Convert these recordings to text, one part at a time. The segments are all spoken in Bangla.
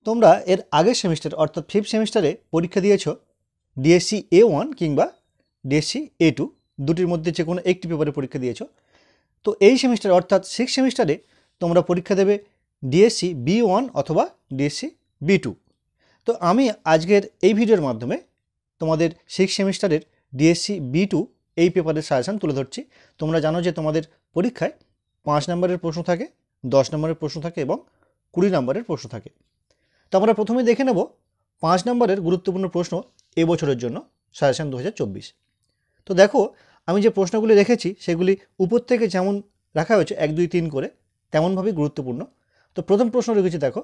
তোমরা এর আগের সেমিস্টার অর্থাৎ 5th সেমিস্টারে পরীক্ষা দিয়েছো ডিএসসি A1 কিংবা ডিএসসি A2 দুটির মধ্যে যে কোনো একটি পেপারে পরীক্ষা দিয়েছো। তো এই সেমিস্টার অর্থাৎ 6th সেমিস্টারে তোমরা পরীক্ষা দেবে ডিএসসি B1 অথবা ডিএসসি B2। তো আমি আজকের এই ভিডিওর মাধ্যমে তোমাদের 6th সেমিস্টারের ডিএসসি B2 এই পেপারের সাজেশন তুলে ধরছি। তোমরা জানো যে তোমাদের পরীক্ষায় 5 নম্বরের প্রশ্ন থাকে, 10 নম্বরের প্রশ্ন থাকে এবং 20 নম্বরের প্রশ্ন থাকে। তো আমরা প্রথমে দেখে নেব 5 নম্বরের গুরুত্বপূর্ণ প্রশ্ন এবছরের জন্য সাজেশন 2024। তো দেখো আমি যে প্রশ্নগুলি রেখেছি সেগুলি উপর থেকে যেমন রাখা হয়েছে 1, 2, 3 করে তেমনভাবেই গুরুত্বপূর্ণ। তো প্রথম প্রশ্ন রেখেছি দেখো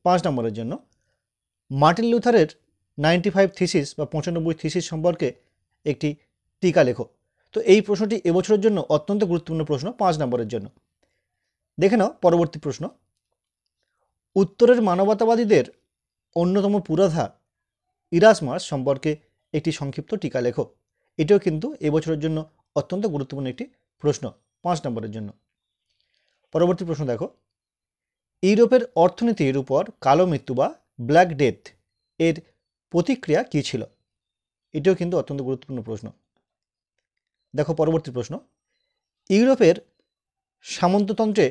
5 নম্বরের জন্য, মার্টিন লুথারের 95 থিসিস বা 95 থিসিস সম্পর্কে একটি টিকা লেখো। তো এই প্রশ্নটি এবছরের জন্য অত্যন্ত গুরুত্বপূর্ণ প্রশ্ন 5 নম্বরের জন্য। দেখে নাও পরবর্তী প্রশ্ন, উত্তরের মানবতাবাদীদের অন্যতম পুরোধা ইরাসমাস সম্পর্কে একটি সংক্ষিপ্ত টিকা লেখো। এটাও কিন্তু এবছরের জন্য অত্যন্ত গুরুত্বপূর্ণ একটি প্রশ্ন 5 নম্বরের জন্য। পরবর্তী প্রশ্ন দেখো, ইউরোপের অর্থনীতির উপর কালো মৃত্যু বা ব্ল্যাক ডেথ এর প্রতিক্রিয়া কী ছিল? এটাও কিন্তু অত্যন্ত গুরুত্বপূর্ণ প্রশ্ন। দেখো পরবর্তী প্রশ্ন, ইউরোপের সামন্ততন্ত্রে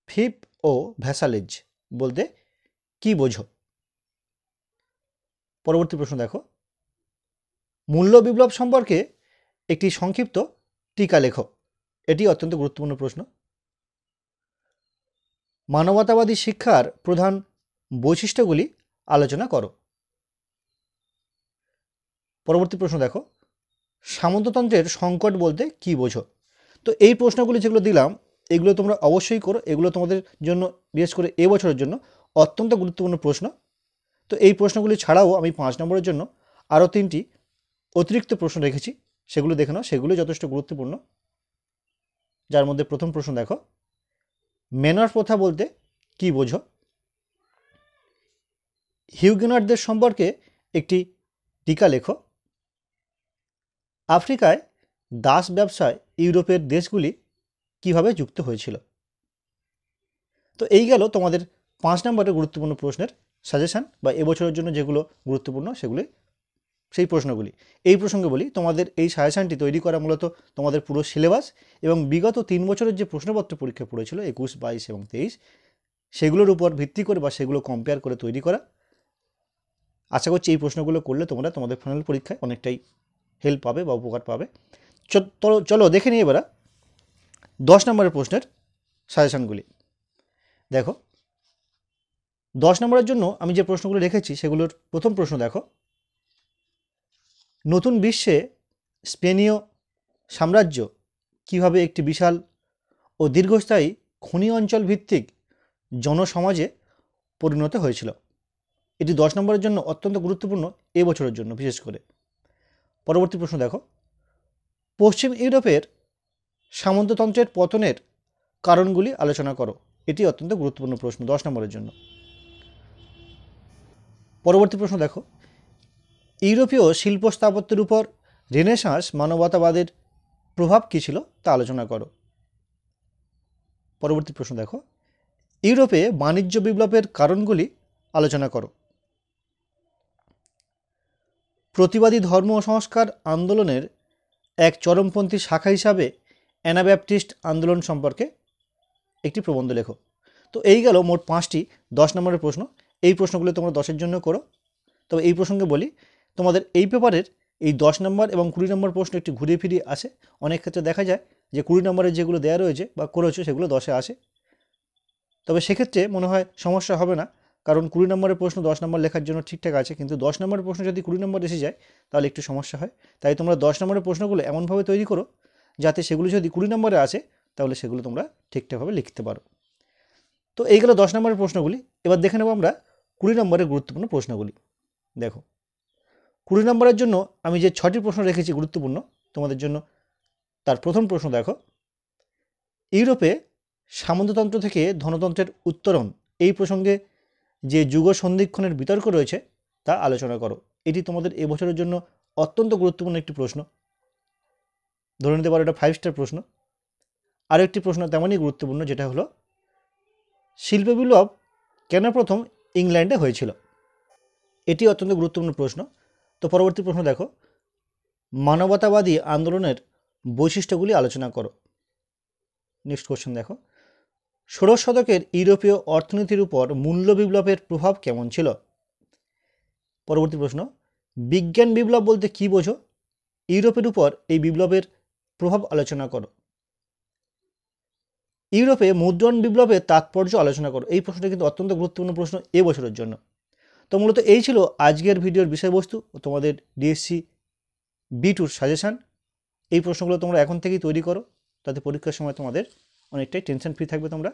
ফিপ ও ভ্যাসালেজ বলতে কি বোঝো? পরবর্তী প্রশ্ন দেখো, মূল্য বিপ্লব সম্পর্কে একটি সংক্ষিপ্ত টিকা লেখো। এটি অত্যন্ত গুরুত্বপূর্ণ প্রশ্ন। মানবতাবাদী শিক্ষার প্রধান বৈশিষ্ট্যগুলি আলোচনা করো। পরবর্তী প্রশ্ন দেখো, সামন্ততন্ত্রের সংকট বলতে কি বোঝো? তো এই প্রশ্নগুলি যেগুলো দিলাম এগুলো তোমরা অবশ্যই করো, এগুলো তোমাদের জন্য বিশেষ করে এবছরের জন্য অত্যন্ত গুরুত্বপূর্ণ প্রশ্ন। তো এই প্রশ্নগুলি ছাড়াও আমি 5 নম্বরের জন্য আরও 3টি অতিরিক্ত প্রশ্ন রেখেছি, সেগুলো দেখে নাও, সেগুলো যথেষ্ট গুরুত্বপূর্ণ। যার মধ্যে প্রথম প্রশ্ন দেখো, ম্যানর প্রথা বলতে কি বোঝো? হিউগেনটদের সম্পর্কে একটি টিকা লেখো। আফ্রিকায় দাস ব্যবসায় ইউরোপের দেশগুলি কিভাবে যুক্ত হয়েছিল? তো এই গেল তোমাদের 5 নম্বরের গুরুত্বপূর্ণ প্রশ্নের সাজেশান বা এবছরের জন্য যেগুলো গুরুত্বপূর্ণ সেগুলি সেই প্রশ্নগুলি। এই প্রসঙ্গে বলি, তোমাদের এই সাজেশানটি তৈরি করা মূলত তোমাদের পুরো সিলেবাস এবং বিগত 3 বছরের যে প্রশ্নপত্র পরীক্ষা পড়েছিল 21, 22 এবং 23 সেগুলোর উপর ভিত্তি করে বা সেগুলো কম্পেয়ার করে তৈরি করা। আশা করছি এই প্রশ্নগুলো করলে তোমরা তোমাদের ফাইনাল পরীক্ষায় অনেকটাই হেল্প পাবে বা উপকার পাবে। চলো দেখে নিই এবার 10 নম্বরের প্রশ্নের সাজেশানগুলি। দেখো 10 নম্বরের জন্য আমি যে প্রশ্নগুলো রেখেছি সেগুলোর প্রথম প্রশ্ন দেখো, নতুন বিশ্বে স্পেনীয় সাম্রাজ্য কিভাবে একটি বিশাল ও দীর্ঘস্থায়ী খনি অঞ্চল ভিত্তিক জনসমাজে পরিণত হয়েছিল? এটি 10 নম্বরের জন্য অত্যন্ত গুরুত্বপূর্ণ এবছরের জন্য বিশেষ করে। পরবর্তী প্রশ্ন দেখো, পশ্চিম ইউরোপের সামন্ততন্ত্রের পতনের কারণগুলি আলোচনা করো। এটি অত্যন্ত গুরুত্বপূর্ণ প্রশ্ন 10 নম্বরের জন্য। পরবর্তী প্রশ্ন দেখো, ইউরোপীয় শিল্প স্থাপত্যের উপর রেনেসাঁস মানবতাবাদের প্রভাব কী ছিল তা আলোচনা করো। পরবর্তী প্রশ্ন দেখো, ইউরোপে বাণিজ্য বিপ্লবের কারণগুলি আলোচনা করো। প্রতিবাদী ধর্ম সংস্কার আন্দোলনের এক চরমপন্থী শাখা হিসাবে অ্যানাব্যাপটিস্ট আন্দোলন সম্পর্কে একটি প্রবন্ধ লেখো। তো এই গেল মোট 5টি 10 নম্বরের প্রশ্ন। এই প্রশ্নগুলো তোমরা 10-এর জন্য করো। তবে এই প্রসঙ্গে বলি, তোমাদের এই পেপারের এই 10 নম্বর এবং 20 নম্বর প্রশ্ন একটু ঘুরিয়ে ফিরিয়ে আসে। অনেক ক্ষেত্রে দেখা যায় যে 20 নম্বরের যেগুলো দেওয়া রয়েছে বা করেছো সেগুলো 10-এ আসে। তবে সেক্ষেত্রে মনে হয় সমস্যা হবে না, কারণ 20 নম্বরের প্রশ্ন 10 নম্বর লেখার জন্য ঠিকঠাক আছে, কিন্তু 10 নম্বরের প্রশ্ন যদি 20 নম্বর এসে যায় তাহলে একটু সমস্যা হয়। তাই তোমরা 10 নম্বরের প্রশ্নগুলো এমনভাবে তৈরি করো যাতে সেগুলো যদি 20 নম্বরে আসে তাহলে সেগুলো তোমরা ঠিকঠাকভাবে লিখতে পারো। তো এইগুলো 10 নম্বরের প্রশ্নগুলি। এবার দেখে নেব আমরা 20 নম্বরের গুরুত্বপূর্ণ প্রশ্নগুলি। দেখো 20 নম্বরের জন্য আমি যে 6টি প্রশ্ন রেখেছি গুরুত্বপূর্ণ তোমাদের জন্য, তার প্রথম প্রশ্ন দেখো, ইউরোপে সামন্ততন্ত্র থেকে ধনতন্ত্রের উত্তরণ এই প্রসঙ্গে যে যুগ সন্ধিক্ষণের বিতর্ক রয়েছে তা আলোচনা করো। এটি তোমাদের এবছরের জন্য অত্যন্ত গুরুত্বপূর্ণ একটি প্রশ্ন, ধরে নিতে পারো এটা 5 স্টার প্রশ্ন। আরও একটি প্রশ্ন তেমনই গুরুত্বপূর্ণ, যেটা হলো শিল্প বিপ্লব কেন প্রথম ইংল্যান্ডে হয়েছিল। এটি অত্যন্ত গুরুত্বপূর্ণ প্রশ্ন। তো পরবর্তী প্রশ্ন দেখো, মানবতাবাদী আন্দোলনের বৈশিষ্ট্যগুলি আলোচনা করো। নেক্সট কোশ্চেন দেখো, ষোড়শ শতকের ইউরোপীয় অর্থনীতির উপর মূল্য বিপ্লবের প্রভাব কেমন ছিল? পরবর্তী প্রশ্ন, বিজ্ঞান বিপ্লব বলতে কী বোঝো? ইউরোপের উপর এই বিপ্লবের প্রভাব আলোচনা করো। ইউরোপে মুদ্রণ বিপ্লবের তাৎপর্য আলোচনা করো। এই প্রশ্নটা কিন্তু অত্যন্ত গুরুত্বপূর্ণ প্রশ্ন এবছরের জন্য। তো মূলত এই ছিল আজকের ভিডিওর বিষয়বস্তু, তোমাদের ডিএসসি B2 সাজেশান। এই প্রশ্নগুলো তোমরা এখন থেকেই তৈরি করো, তাতে পরীক্ষার সময় তোমাদের অনেকটাই টেনশন ফ্রি থাকবে তোমরা,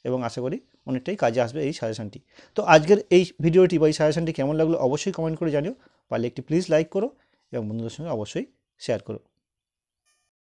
এবং আশা করি অনেকটাই কাজে আসবে এই সাজেশানটি। তো আজকের এই ভিডিওটি বা এই সাজেশানটি কেমন লাগলো অবশ্যই কমেন্ট করে জানিও। পারলে একটি প্লিজ লাইক করো এবং বন্ধুদের সঙ্গে অবশ্যই শেয়ার করো।